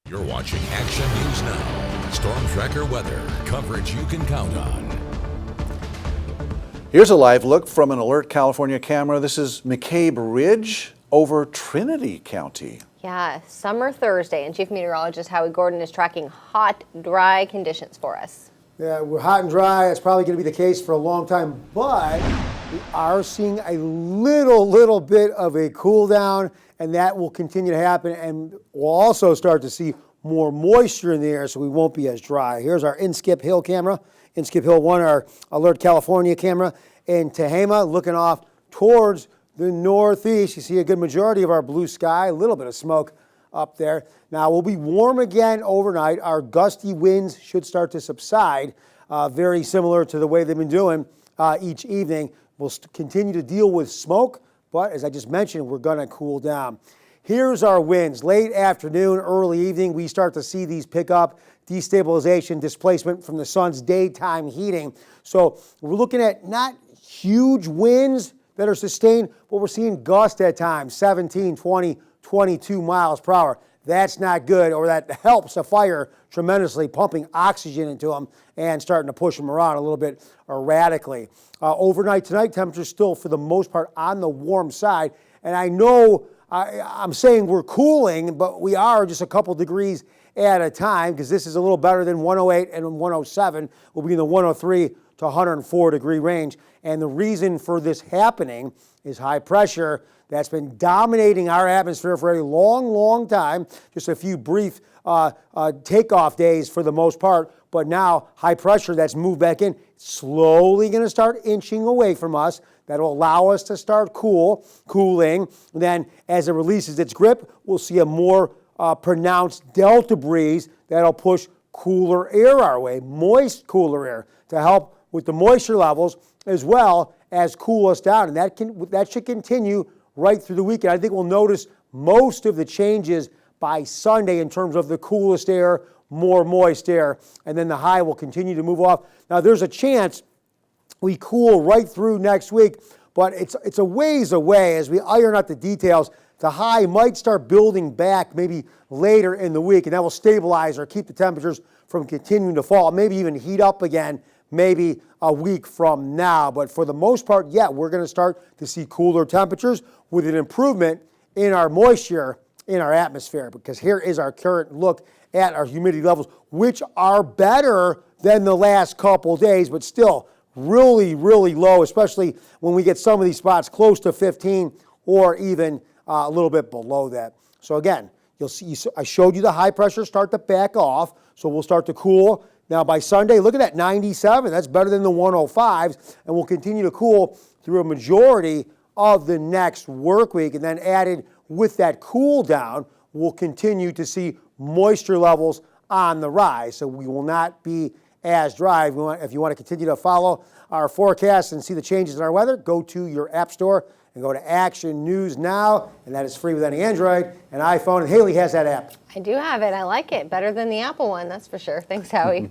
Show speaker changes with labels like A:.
A: You're watching Action News Now. Storm Tracker weather. Coverage you can count on.
B: Here's a live look from an Alert California camera. This is McCabe Ridge over Trinity County.
C: Yeah, summer Thursday, and Chief Meteorologist Howie Gordon is tracking hot, dry conditions for us.
D: Yeah, we're hot and dry. It's probably going to be the case for a long time, but we are seeing a little bit of a cool down, and that will continue to happen, and we'll also start to see more moisture in the air, so we won't be as dry. Here's our Inskip Hill camera, Inskip Hill 1, our Alert California camera in Tehama, looking off towards the northeast. You see a good majority of our blue sky, a little bit of smoke up there. Now, we'll be warm again overnight. Our gusty winds should start to subside, very similar to the way they've been doing each evening. We'll continue to deal with smoke, but as I just mentioned, we're going to cool down. Here's our winds. Late afternoon, early evening, we start to see these pick up. Destabilization, displacement from the sun's daytime heating. So we're looking at not huge winds that are sustained, but we're seeing gusts at times, 17, 20, 22 miles per hour. That's not good, or that helps a fire tremendously, pumping oxygen into them and starting to push them around a little bit erratically. Overnight tonight, temperatures still, for the most part, on the warm side. And I know I'm saying we're cooling, but we are just a couple degrees at a time, because this is a little better than 108 and 107. We'll be in the 103 to 104 degree range. And the reason for this happening is high pressure that's been dominating our atmosphere for a long time. Just a few brief takeoff days for the most part. But now high pressure that's moved back in, slowly going to start inching away from us. That'll allow us to start cooling. And then as it releases its grip, we'll see a more pronounced delta breeze that'll push cooler air our way, moist cooler air, to help with the moisture levels as well as cool us down. And that should continue right through the weekend. I think we'll notice most of the changes by Sunday in terms of the coolest air, more moist air, and then the high will continue to move off. Now, there's a chance we cool right through next week, but it's a ways away as we iron out the details. The high might start building back maybe later in the week, and that will stabilize or keep the temperatures from continuing to fall, maybe even heat up again maybe a week from now. But for the most part, yeah, we're going to start to see cooler temperatures with an improvement in our moisture in our atmosphere, because here is our current look at our humidity levels, which are better than the last couple days, but still really low, especially when we get some of these spots close to 15 or even a little bit below that. So again, you'll see, I showed you the high pressure start to back off, so we'll start to cool. Now by Sunday, look at that 97. That's better than the 105s, and we'll continue to cool through a majority of the next work week. And then added with that cool down, we'll continue to see moisture levels on the rise. So we will not be as dry. If you want to continue to follow our forecast and see the changes in our weather, go to your app store and go to Action News Now, and that is free with any Android and iPhone. And Haley has that app.
C: I do have it. I like it. Better than the Apple one, that's for sure. Thanks, Howie.